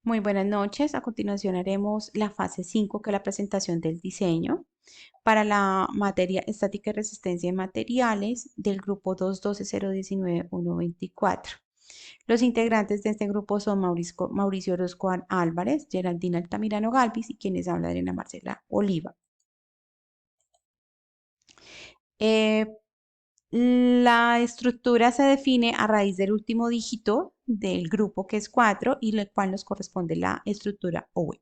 Muy buenas noches. A continuación haremos la fase 5, que es la presentación del diseño para la materia estática y resistencia de materiales del grupo 212-019-124. Los integrantes de este grupo son Mauricio Orozco Álvarez, Geraldina Altamirano Galvis y quienes habla Elena Marcela Oliva. Eh, la estructura se define a raíz del último dígito del grupo, que es 4, y el cual nos corresponde la estructura OE.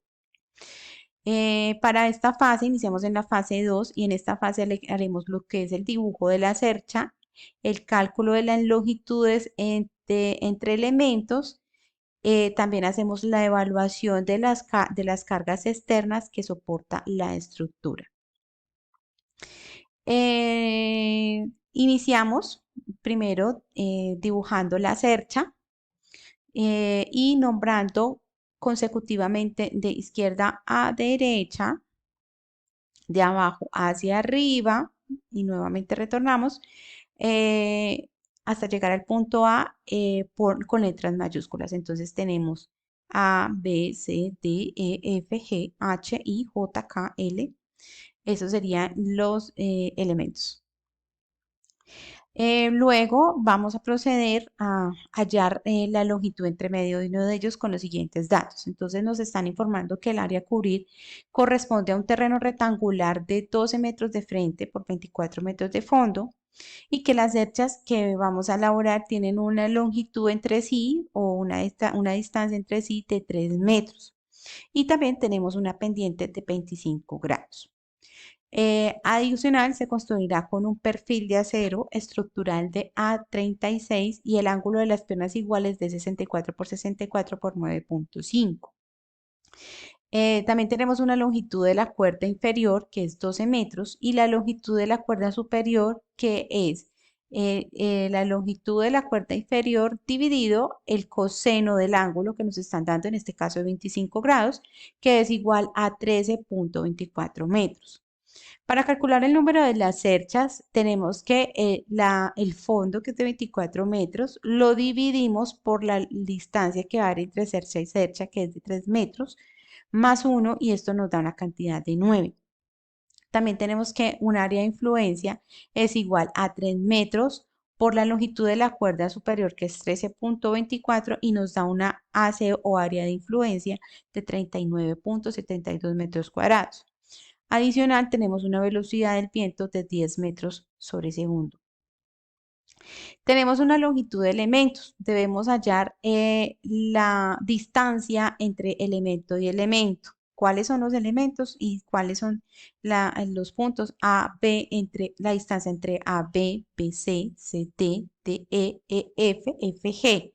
Para esta fase iniciamos en la fase 2 y en esta fase haremos lo que es el dibujo de la cercha, el cálculo de las longitudes entre elementos. También hacemos la evaluación de las cargas externas que soporta la estructura. Iniciamos primero dibujando la cercha y nombrando consecutivamente de izquierda a derecha, de abajo hacia arriba, y nuevamente retornamos hasta llegar al punto A con letras mayúsculas. Entonces tenemos A, B, C, D, E, F, G, H, I, J, K, L. Esos serían los elementos. Luego vamos a proceder a hallar la longitud entre medio de uno de ellos con los siguientes datos. Entonces nos están informando que el área a cubrir corresponde a un terreno rectangular de 12 metros de frente por 24 metros de fondo y que las cerchas que vamos a elaborar tienen una longitud entre sí o una distancia entre sí de 3 metros. Y también tenemos una pendiente de 25 grados. Adicional, se construirá con un perfil de acero estructural de A36 y el ángulo de las piernas iguales de 64 por 64 por 9.5. También tenemos una longitud de la cuerda inferior, que es 12 metros, y la longitud de la cuerda superior, que es la longitud de la cuerda inferior dividido el coseno del ángulo que nos están dando, en este caso de 25 grados, que es igual a 13.24 metros. Para calcular el número de las cerchas, tenemos que el fondo, que es de 24 metros, lo dividimos por la distancia que va entre cercha y cercha, que es de 3 metros, más 1, y esto nos da una cantidad de 9. También tenemos que un área de influencia es igual a 3 metros por la longitud de la cuerda superior, que es 13.24, y nos da una AC o área de influencia de 39.72 metros cuadrados. Adicional, tenemos una velocidad del viento de 10 metros sobre segundo. Tenemos una longitud de elementos. Debemos hallar la distancia entre elemento y elemento. ¿Cuáles son los elementos y cuáles son los puntos A, B, entre la distancia entre A, B, B, C, C, D, D, E, E, F, F, G?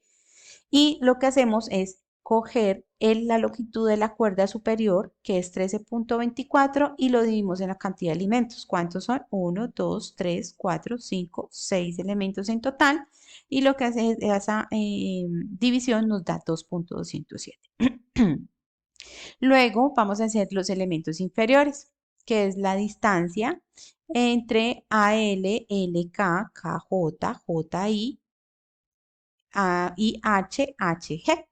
Y lo que hacemos es coger la longitud de la cuerda superior, que es 13.24, y lo dividimos en la cantidad de elementos. ¿Cuántos son? 1, 2, 3, 4, 5, 6 elementos en total. Y lo que hace esa división nos da 2.207. Luego vamos a hacer los elementos inferiores, que es la distancia entre AL, LK, KJ, JI y HHG.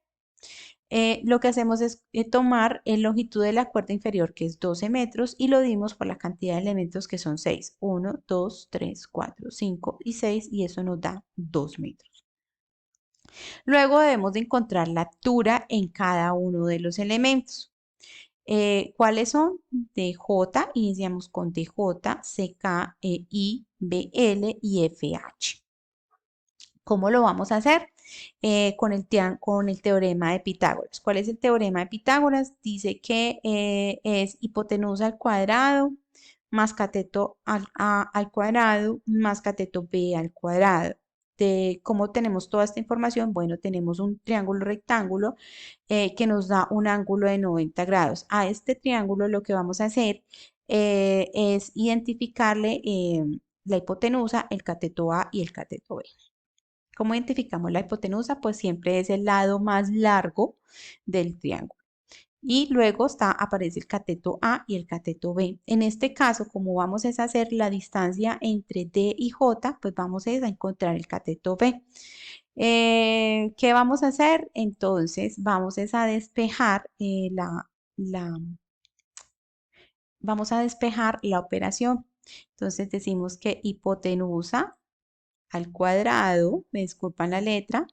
Lo que hacemos es tomar la longitud de la cuerda inferior, que es 12 metros, y lo dimos por la cantidad de elementos, que son 6. 1, 2, 3, 4, 5 y 6, y eso nos da 2 metros. Luego debemos de encontrar la altura en cada uno de los elementos. ¿Cuáles son? DJ, iniciamos con DJ, CK, EI, BL y FH. ¿Cómo lo vamos a hacer? Con el teorema de Pitágoras. ¿Cuál es el teorema de Pitágoras? Dice que es hipotenusa al cuadrado más cateto al cuadrado más cateto B al cuadrado. ¿Cómo tenemos toda esta información? Bueno, tenemos un triángulo rectángulo que nos da un ángulo de 90 grados. A este triángulo lo que vamos a hacer es identificarle la hipotenusa, el cateto A y el cateto B. ¿Cómo identificamos la hipotenusa? Pues siempre es el lado más largo del triángulo. Y luego aparece el cateto A y el cateto B. En este caso, como vamos a hacer la distancia entre D y J, pues vamos a encontrar el cateto B. ¿Qué vamos a hacer? Entonces, vamos es a despejar la, vamos a despejar la operación. Entonces decimos que hipotenusa al cuadrado, me disculpan la letra,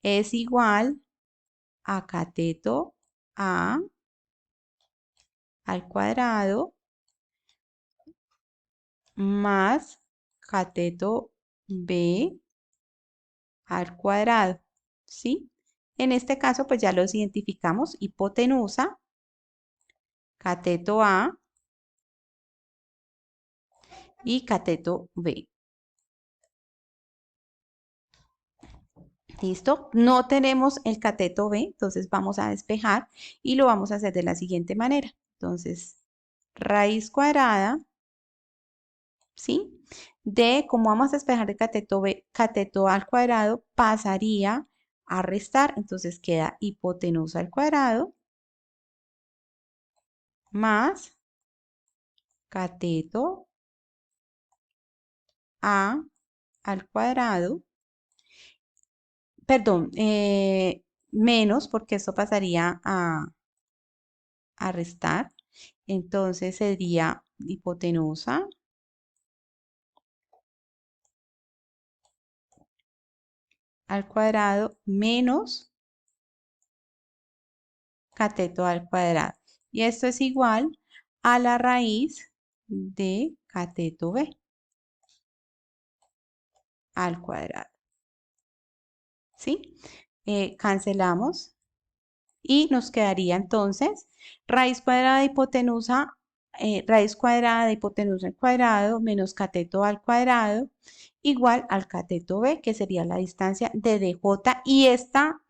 es igual a cateto A al cuadrado más cateto B al cuadrado, ¿sí? En este caso, pues ya los identificamos, hipotenusa, cateto A y cateto B. ¿Listo? No tenemos el cateto B, entonces vamos a despejar y lo vamos a hacer de la siguiente manera. Entonces, raíz cuadrada, ¿sí? De, como vamos a despejar el cateto B, cateto A al cuadrado, pasaría a restar, entonces queda hipotenusa al cuadrado más cateto A al cuadrado, perdón, menos, porque esto pasaría a restar, entonces sería hipotenusa al cuadrado menos cateto al cuadrado. Y esto es igual a la raíz de cateto B al cuadrado. ¿Sí? Cancelamos y nos quedaría entonces raíz cuadrada de hipotenusa al cuadrado menos cateto al cuadrado igual al cateto B, que sería la distancia de DJ, y esta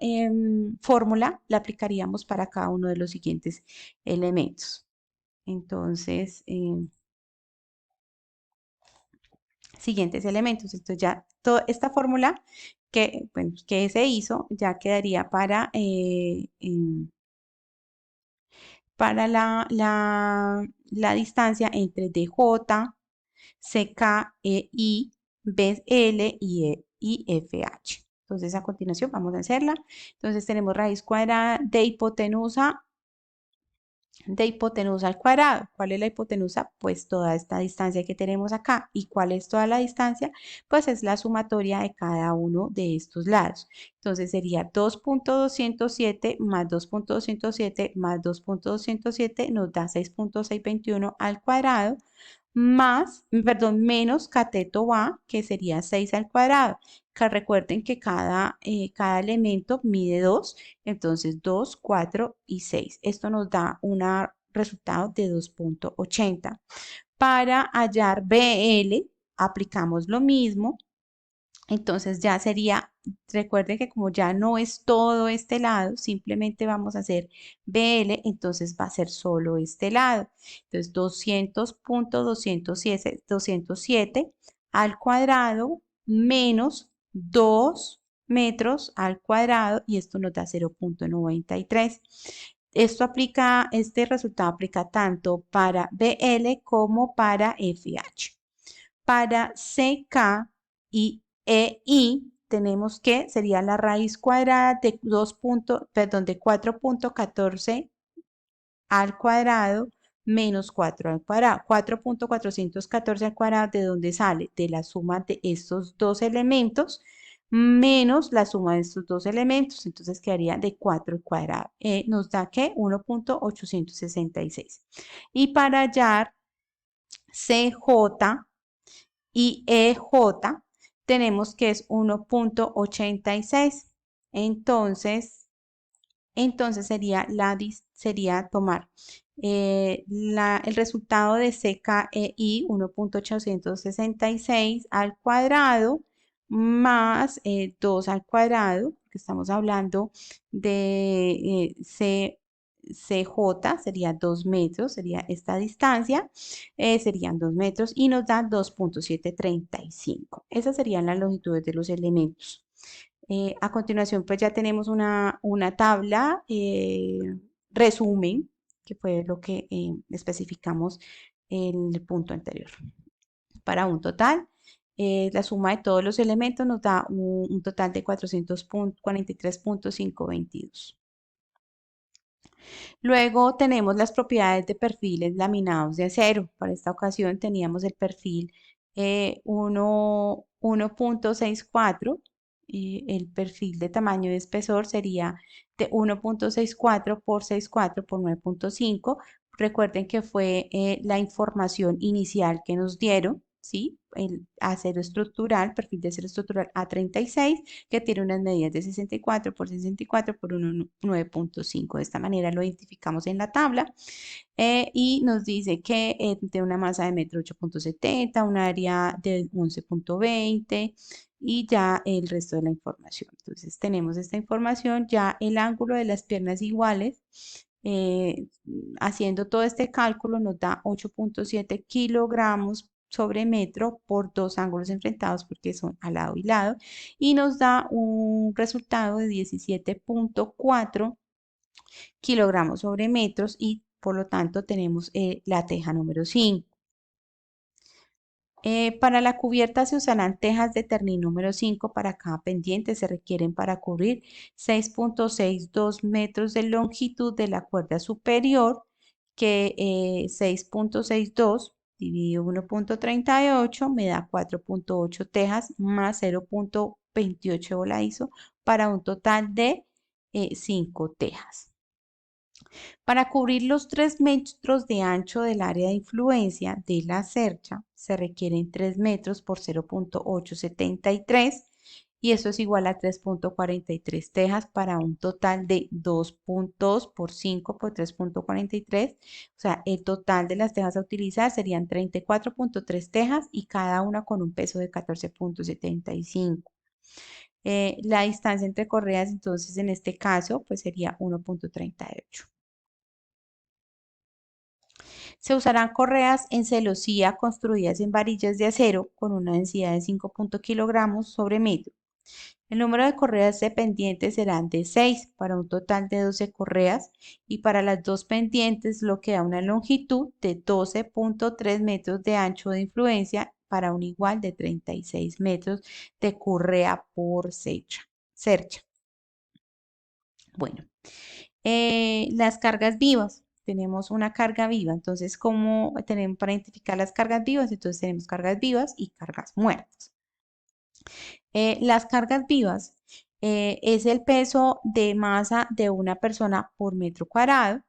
fórmula la aplicaríamos para cada uno de los siguientes elementos. Entonces, siguientes elementos. Entonces ya toda esta fórmula que, bueno, que se hizo ya quedaría para la distancia entre DJ, CK, EI, BL y FH. Entonces a continuación vamos a hacerla. Entonces tenemos raíz cuadrada de hipotenusa al cuadrado. ¿Cuál es la hipotenusa? Pues toda esta distancia que tenemos acá. ¿Y cuál es toda la distancia? Pues es la sumatoria de cada uno de estos lados. Entonces sería 2.207 más 2.207 más 2.207 nos da 6.621 al cuadrado más, perdón, menos cateto A, que sería 6 al cuadrado. Que recuerden que cada elemento mide 2, entonces 2, 4 y 6. Esto nos da un resultado de 2.80. Para hallar BL, aplicamos lo mismo. Entonces ya sería, recuerde que como ya no es todo este lado, simplemente vamos a hacer BL, entonces va a ser solo este lado. Entonces 200.207 al cuadrado menos 2 metros al cuadrado y esto nos da 0.93. Este resultado aplica tanto para BL como para FH. Para CK y EI tenemos que sería la raíz cuadrada de 4.14 al cuadrado menos 4 al cuadrado. 4.414 al cuadrado, ¿de dónde sale? De la suma de estos dos elementos menos la suma de estos dos elementos. Entonces quedaría de 4 al cuadrado. Nos da que 1.866. Y para hallar CJ y EJ tenemos que es 1.86. Entonces, sería tomar el resultado de CKEI 1.866 al cuadrado más 2 al cuadrado, que estamos hablando de CJ, sería 2 metros, sería esta distancia, serían 2 metros y nos da 2.735. Esas serían las longitudes de los elementos. A continuación, pues ya tenemos una tabla resumen, que fue lo que especificamos en el punto anterior. Para un total La suma de todos los elementos nos da un total de 443.522. Luego tenemos las propiedades de perfiles laminados de acero. Para esta ocasión teníamos el perfil 1.64. El perfil de tamaño de espesor sería de 1.64 por 64 por 9.5. Recuerden que fue la información inicial que nos dieron, ¿sí? El acero estructural, perfil de acero estructural A36, que tiene unas medidas de 64 por 64 por 9.5. De esta manera lo identificamos en la tabla y nos dice que tiene una masa de metro 8.70, un área de 11.20 y ya el resto de la información. Entonces tenemos esta información, ya el ángulo de las piernas iguales. eh, Haciendo todo este cálculo nos da 8.7 kilogramos sobre metro por dos ángulos enfrentados porque son al lado y lado y nos da un resultado de 17.4 kilogramos sobre metros y por lo tanto tenemos la teja número 5. Para la cubierta se usarán tejas de Ternil número 5 para cada pendiente. Se requieren para cubrir 6.62 metros de longitud de la cuerda superior, que 6.62 dividido 1.38 me da 4.8 tejas más 0.28 voladizo para un total de 5 tejas. Para cubrir los 3 metros de ancho del área de influencia de la cercha, se requieren 3 metros por 0.873 y eso es igual a 3.43 tejas para un total de 2.2 por 5 por 3.43. O sea, el total de las tejas a utilizar serían 34.3 tejas y cada una con un peso de 14.75. La distancia entre correas, entonces, en este caso, pues sería 1.38. Se usarán correas en celosía construidas en varillas de acero con una densidad de 5 kilogramos sobre metro. El número de correas de pendientes serán de 6 para un total de 12 correas y para las dos pendientes lo que da una longitud de 12.3 metros de ancho de influencia para un igual de 36 metros de correa por cercha. Bueno, las cargas vivas. Tenemos una carga viva. Entonces, ¿cómo tenemos para identificar las cargas vivas? Entonces, tenemos cargas vivas y cargas muertas. Las cargas vivas es el peso de masa de una persona por metro cuadrado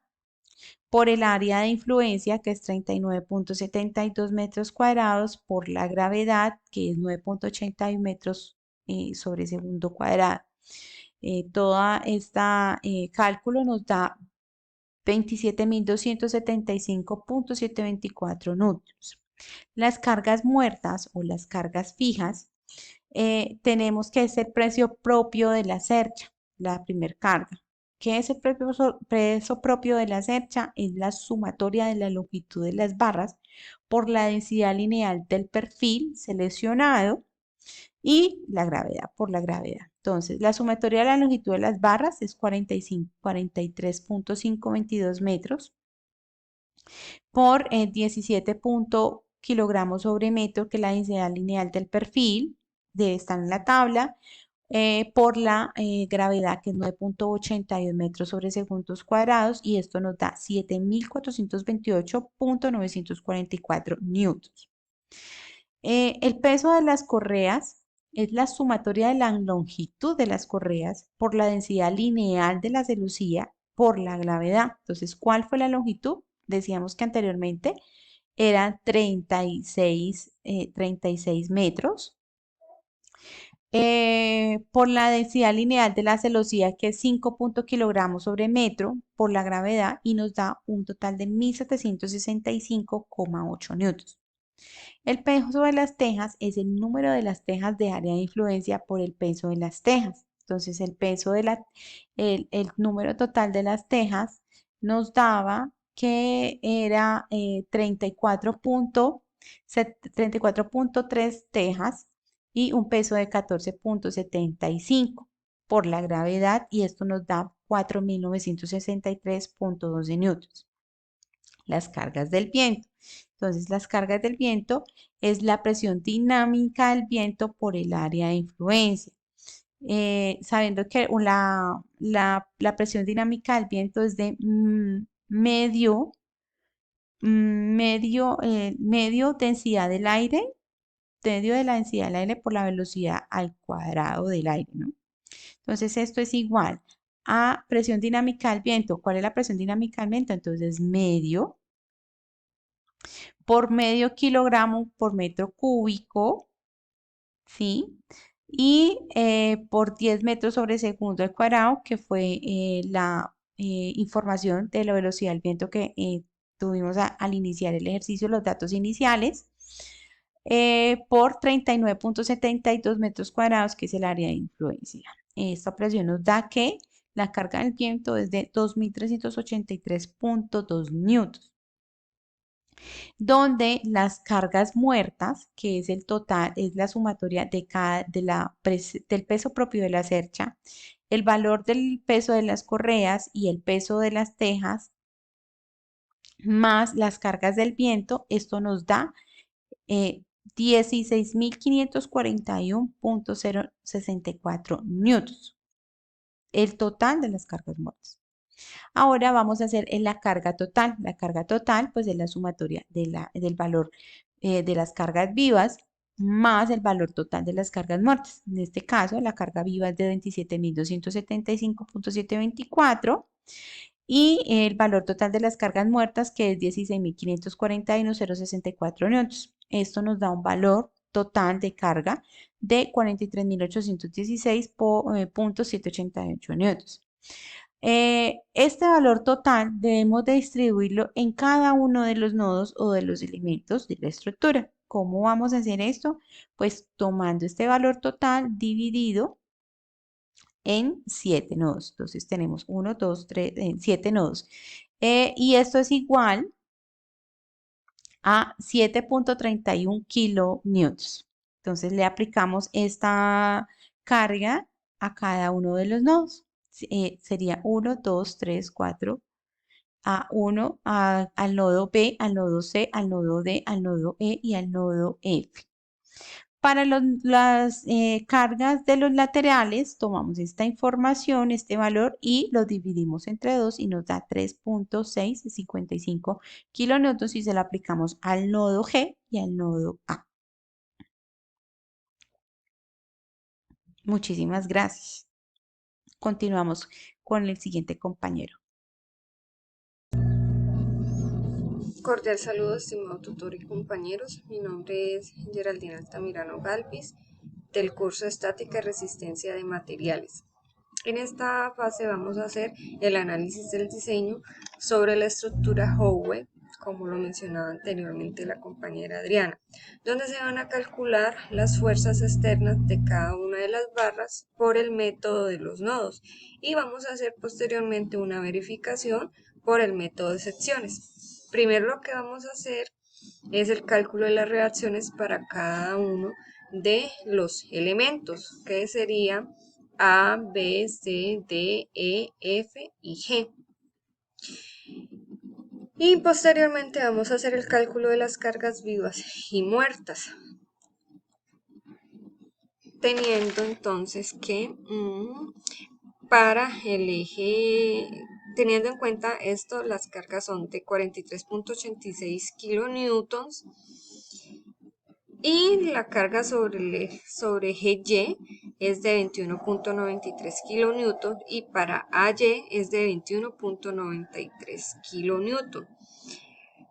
por el área de influencia, que es 39.72 metros cuadrados, por la gravedad, que es 9.81 metros sobre segundo cuadrado. Toda esta cálculo nos da 27.275.724 newtons. Las cargas muertas o las cargas fijas, tenemos que es el precio propio de la cercha, la primer carga. ¿Qué es el peso propio de la cercha? Es la sumatoria de la longitud de las barras por la densidad lineal del perfil seleccionado y la gravedad por la gravedad. Entonces, la sumatoria de la longitud de las barras es 43.522 metros por 17 kilogramos sobre metro, que es la densidad lineal del perfil, debe estar en la tabla, por la gravedad, que es 9.81 metros sobre segundos cuadrados, y esto nos da 7.428.944 newtons. El peso de las correas es la sumatoria de la longitud de las correas por la densidad lineal de la celosía por la gravedad. Entonces, ¿cuál fue la longitud? Decíamos que anteriormente eran 36 metros. Por la densidad lineal de la celosía, que es 5 kilogramos sobre metro por la gravedad, y nos da un total de 1.765,8 newtons. El peso de las tejas es el número de las tejas de área de influencia por el peso de las tejas. Entonces, el número total de las tejas nos daba que era 34.3 tejas y un peso de 14.75 por la gravedad, y esto nos da 4.963.12 newtons. las cargas del viento. Entonces, las cargas del viento es la presión dinámica del viento por el área de influencia. Sabiendo que la presión dinámica del viento es de medio densidad del aire, medio de la densidad del aire por la velocidad al cuadrado del aire, ¿no? Entonces, esto es igual a presión dinámica del viento. ¿Cuál es la presión dinámica del viento? Entonces, medio por medio kilogramo por metro cúbico, ¿sí? Y por 10 metros sobre segundo al cuadrado, que fue la información de la velocidad del viento que tuvimos al iniciar el ejercicio, los datos iniciales, por 39,72 metros cuadrados, que es el área de influencia. Esta presión nos da que la carga del viento es de 2.383,2 newtons, donde las cargas muertas, que es el total, es la sumatoria del peso propio de la cercha, el valor del peso de las correas y el peso de las tejas, más las cargas del viento, esto nos da 16.541,064 newtons, el total de las cargas muertas. Ahora vamos a hacer en la carga total. La carga total, pues es la sumatoria del valor de las cargas vivas más el valor total de las cargas muertas. En este caso, la carga viva es de 27.275,724 y el valor total de las cargas muertas, que es 16.541,064 newtons. Esto nos da un valor total de carga de 43.816,788 newtons. Este valor total debemos de distribuirlo en cada uno de los nodos o de los elementos de la estructura. ¿Cómo vamos a hacer esto? Pues tomando este valor total dividido en 7 nodos. Entonces tenemos 1, 2, 3, 7 nodos. Y esto es igual a 7,31 kilonewtons. Entonces le aplicamos esta carga a cada uno de los nodos. Sería 1, 2, 3, 4, a 1, al nodo B, al nodo C, al nodo D, al nodo E y al nodo F. Para las cargas de los laterales, tomamos esta información, este valor, y lo dividimos entre 2 y nos da 3,655 kilonewtons y se lo aplicamos al nodo G y al nodo A. Muchísimas gracias. Continuamos con el siguiente compañero. Cordial saludo, estimado tutor y compañeros. Mi nombre es Geraldine Altamirano Galvis, del curso Estática y Resistencia de Materiales. En esta fase vamos a hacer el análisis del diseño sobre la estructura Howe, como lo mencionaba anteriormente la compañera Adriana, donde se van a calcular las fuerzas externas de cada una de las barras por el método de los nodos y vamos a hacer posteriormente una verificación por el método de secciones. Primero lo que vamos a hacer es el cálculo de las reacciones para cada uno de los elementos, que sería A, B, C, D, E, F y G. Y posteriormente vamos a hacer el cálculo de las cargas vivas y muertas, teniendo entonces que para el eje, teniendo en cuenta esto, las cargas son de 43,86 kilonewtons y la carga sobre GY es de 21,93 kilonewtons y para AY es de 21,93 kilonewtons.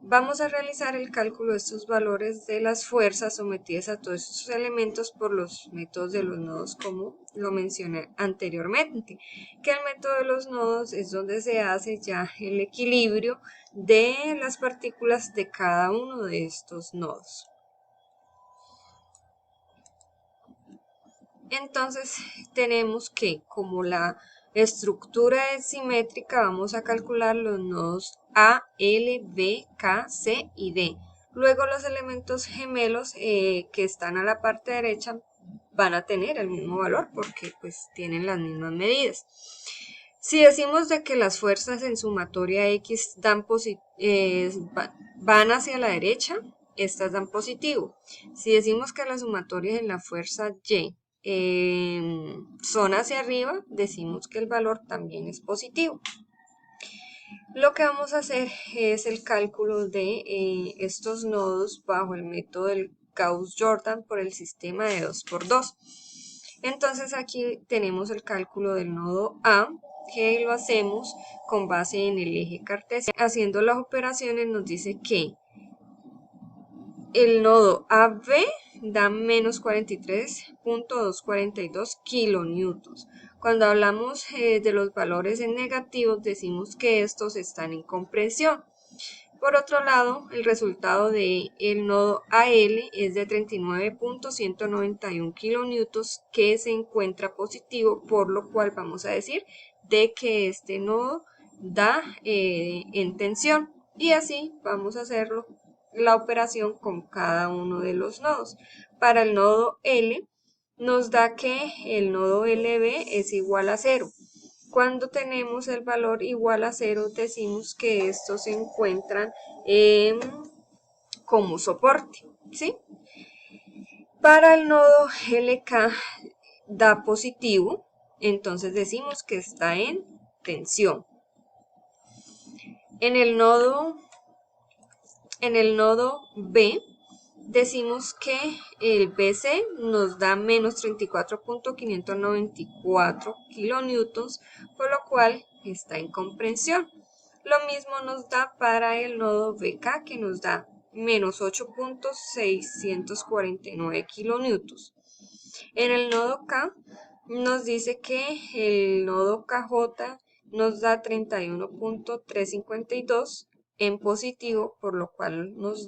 Vamos a realizar el cálculo de estos valores de las fuerzas sometidas a todos estos elementos por los métodos de los nodos, como lo mencioné anteriormente, que el método de los nodos es donde se hace ya el equilibrio de las partículas de cada uno de estos nodos. Entonces tenemos que, como la estructura es simétrica, vamos a calcular los nodos A, L, B, K, C y D. Luego los elementos gemelos que están a la parte derecha van a tener el mismo valor porque pues tienen las mismas medidas. Si decimos de que las fuerzas en sumatoria X van hacia la derecha, estas dan positivo. Si decimos que las sumatorias en la fuerza Y son hacia arriba, decimos que el valor también es positivo. Lo que vamos a hacer es el cálculo de estos nodos bajo el método del Gauss-Jordan por el sistema de 2×2. Entonces aquí tenemos el cálculo del nodo A, que lo hacemos con base en el eje cartesiano. Haciendo las operaciones nos dice que el nodo AB da menos 43.242 kilonewtons. Cuando hablamos de los valores en negativos, decimos que estos están en compresión. Por otro lado, el resultado del nodo AL es de 39.191 kilonewtons, que se encuentra positivo, por lo cual vamos a decir de que este nodo da en tensión. Y así vamos a hacerlo la operación con cada uno de los nodos. Para el nodo L nos da que el nodo LB es igual a 0. Cuando tenemos el valor igual a 0, decimos que estos se encuentran como soporte, ¿sí? Para el nodo LK da positivo, entonces decimos que está en tensión. En el nodo B decimos que el BC nos da menos 34.594 kilonewtons, por lo cual está en comprensión. Lo mismo nos da para el nodo BK, que nos da menos 8.649 kilonewtons. En el nodo K nos dice que el nodo KJ nos da 31.352 en positivo, por lo cual nos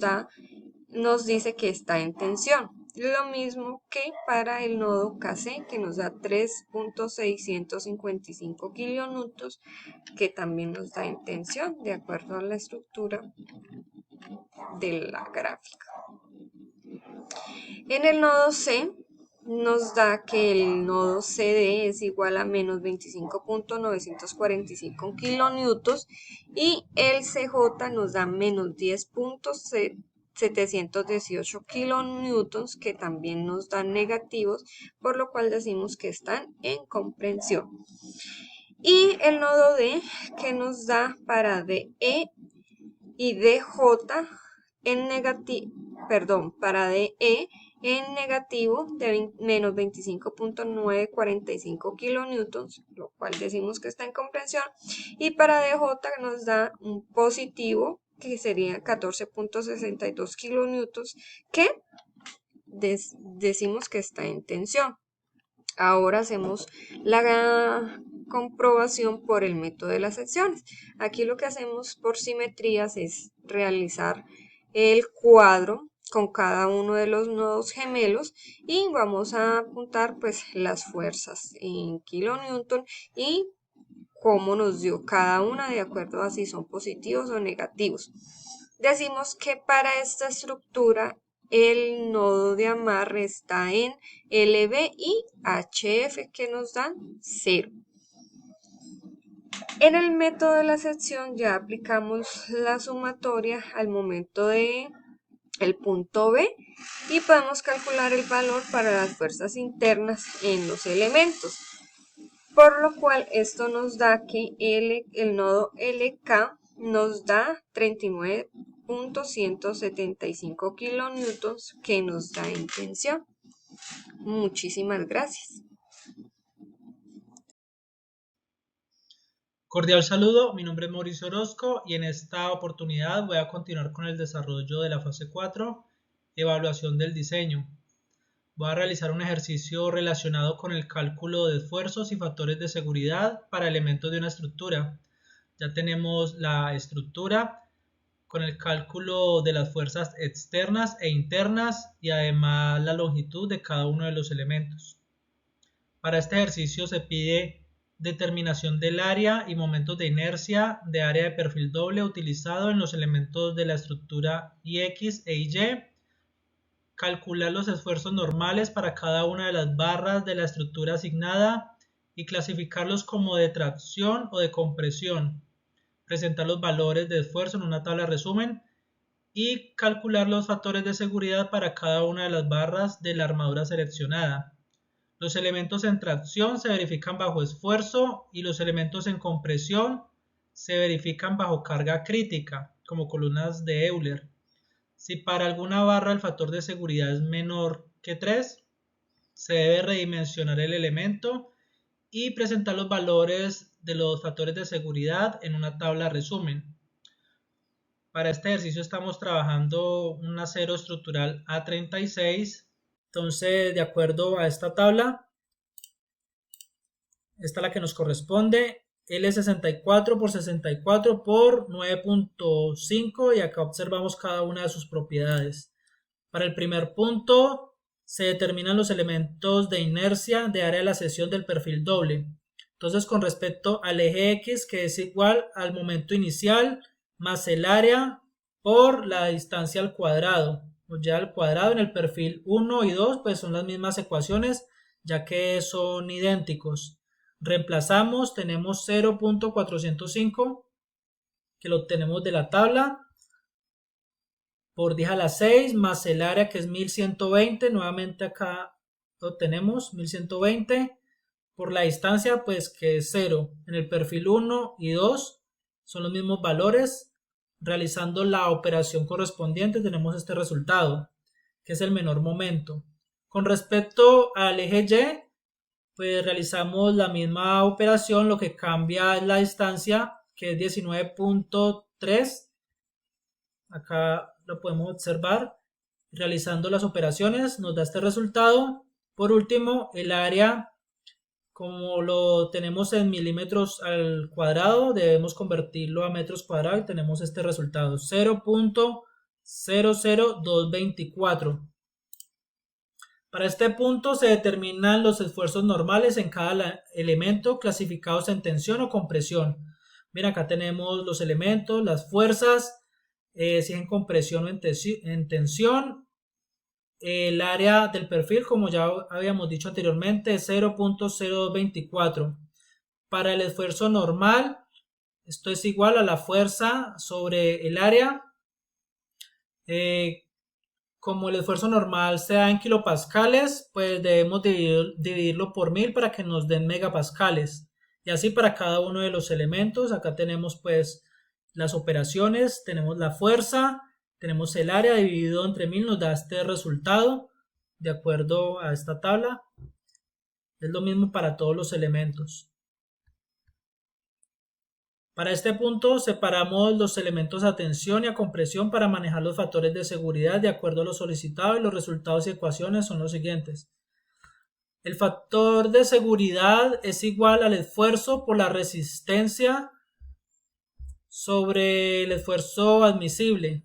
dice que está en tensión. Lo mismo que para el nodo KC, que nos da 3.655 kilonewtons, que también nos da en tensión, de acuerdo a la estructura de la gráfica. En el nodo C nos da que el nodo CD es igual a menos 25.945 kilonewtons y el CJ nos da menos 10.718 kilonewtons, que también nos dan negativos, por lo cual decimos que están en comprensión. Y el nodo D, que nos da para DE y DJ en negativo, para DE en negativo de menos 25.945 kilonewtons, lo cual decimos que está en comprensión, y para DJ nos da un positivo, que sería 14.62 kilonewtons, que decimos que está en tensión. Ahora hacemos la comprobación por el método de las secciones. Aquí lo que hacemos por simetrías es realizar el cuadro con cada uno de los nodos gemelos y vamos a apuntar pues las fuerzas en kilonewton y cómo nos dio cada una de acuerdo a si son positivos o negativos. Decimos que para esta estructura el nodo de amarre está en LB y HF, que nos dan 0. En el método de la sección ya aplicamos la sumatoria al momento de el punto B y podemos calcular el valor para las fuerzas internas en los elementos. Por lo cual esto nos da que el nodo LK nos da 39.175 kilonewtons, que nos da en tensión. Muchísimas gracias. Cordial saludo, mi nombre es Mauricio Orozco y en esta oportunidad voy a continuar con el desarrollo de la fase 4, evaluación del diseño. Voy a realizar un ejercicio relacionado con el cálculo de esfuerzos y factores de seguridad para elementos de una estructura. Ya tenemos la estructura con el cálculo de las fuerzas externas e internas y además la longitud de cada uno de los elementos. Para este ejercicio se pide determinación del área y momentos de inercia de área de perfil doble utilizado en los elementos de la estructura IX e Y, calcular los esfuerzos normales para cada una de las barras de la estructura asignada y clasificarlos como de tracción o de compresión, presentar los valores de esfuerzo en una tabla de resumen y calcular los factores de seguridad para cada una de las barras de la armadura seleccionada. Los elementos en tracción se verifican bajo esfuerzo y los elementos en compresión se verifican bajo carga crítica, como columnas de Euler. Si para alguna barra el factor de seguridad es menor que 3, se debe redimensionar el elemento y presentar los valores de los factores de seguridad en una tabla resumen. Para este ejercicio estamos trabajando un acero estructural A36. Entonces, de acuerdo a esta tabla, esta es la que nos corresponde, L64 por 64 por 9.5 y acá observamos cada una de sus propiedades. Para el primer punto se determinan los elementos de inercia de área de la sección del perfil doble. Entonces, con respecto al eje X, que es igual al momento inicial más el área por la distancia al cuadrado, o ya al cuadrado en el perfil 1 y 2, pues son las mismas ecuaciones, ya que son idénticos. Reemplazamos, tenemos 0.405, que lo obtenemos de la tabla, por 10 a la 6, más el área que es 1120, nuevamente acá lo tenemos, 1120, por la distancia pues que es 0, en el perfil 1 y 2 son los mismos valores, realizando la operación correspondiente tenemos este resultado, que es el menor momento. Con respecto al eje Y, pues realizamos la misma operación, lo que cambia es la distancia, que es 19.3, acá lo podemos observar, realizando las operaciones nos da este resultado. Por último, el área, como lo tenemos en milímetros al cuadrado, debemos convertirlo a metros cuadrados y tenemos este resultado, 0.00224. Para este punto se determinan los esfuerzos normales en cada elemento clasificados en tensión o compresión. Mira, acá tenemos los elementos, las fuerzas, si es en compresión o en tensión. El área del perfil, como ya habíamos dicho anteriormente, es 0.0224. Para el esfuerzo normal, esto es igual a la fuerza sobre el área. Como el esfuerzo normal se da en kilopascales, pues debemos dividirlo por 1000 para que nos den megapascales. Y así para cada uno de los elementos. Acá tenemos pues las operaciones, tenemos la fuerza, tenemos el área dividido entre 1000, nos da este resultado de acuerdo a esta tabla. Es lo mismo para todos los elementos. Para este punto separamos los elementos a tensión y a compresión para manejar los factores de seguridad de acuerdo a lo solicitado, y los resultados y ecuaciones son los siguientes. El factor de seguridad es igual al esfuerzo por la resistencia sobre el esfuerzo admisible.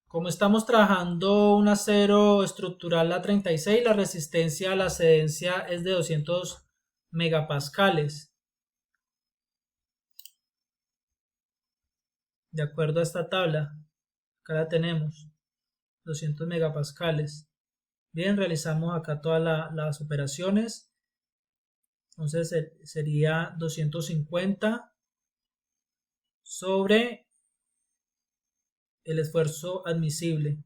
Como estamos trabajando un acero estructural A36, la resistencia a la excedencia es de 200 megapascales. De acuerdo a esta tabla, acá la tenemos, 200 megapascales. Bien, realizamos acá todas las operaciones. Entonces sería 250 sobre el esfuerzo admisible.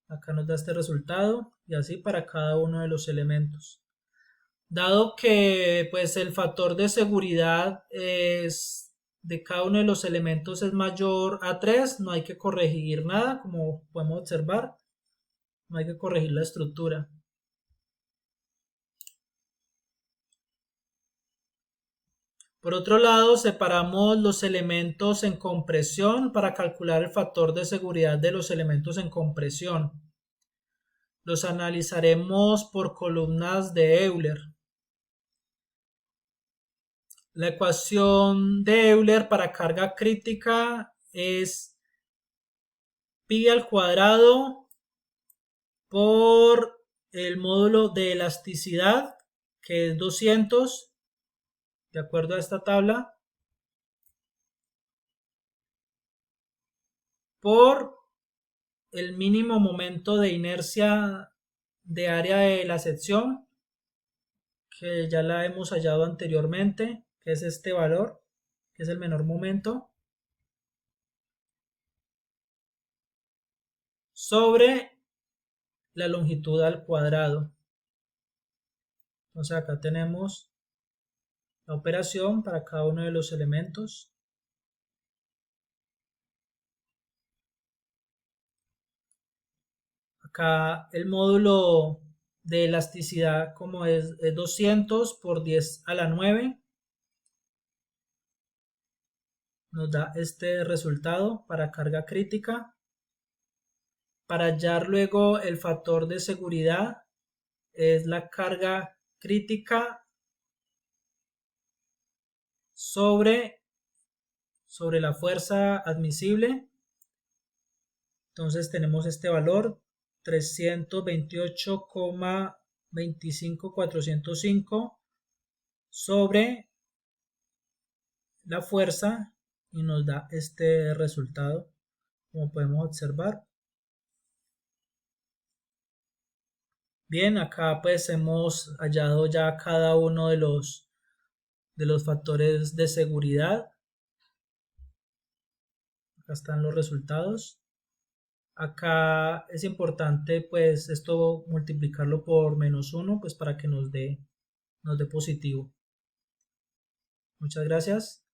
Acá nos da este resultado y así para cada uno de los elementos. Dado que pues el factor de seguridad de cada uno de los elementos es mayor a 3, no hay que corregir nada, como podemos observar, no hay que corregir la estructura. Por otro lado, separamos los elementos en compresión para calcular el factor de seguridad de los elementos en compresión. Los analizaremos por columnas de Euler. La ecuación de Euler para carga crítica es pi al cuadrado por el módulo de elasticidad, que es 200, de acuerdo a esta tabla, por el mínimo momento de inercia de área de la sección, que ya la hemos hallado anteriormente, que es este valor, que es el menor momento, sobre la longitud al cuadrado. Entonces acá tenemos la operación para cada uno de los elementos. Acá el módulo de elasticidad como es 200 por 10 a la 9. Nos da este resultado para carga crítica. Para hallar luego el factor de seguridad es la carga crítica sobre la fuerza admisible. Entonces tenemos este valor 328,25405 sobre la fuerza y nos da este resultado, como podemos observar. Bien, acá pues hemos hallado ya cada uno de los factores de seguridad. Acá están los resultados. Acá es importante pues esto multiplicarlo por -1 pues para que nos dé positivo. Muchas gracias.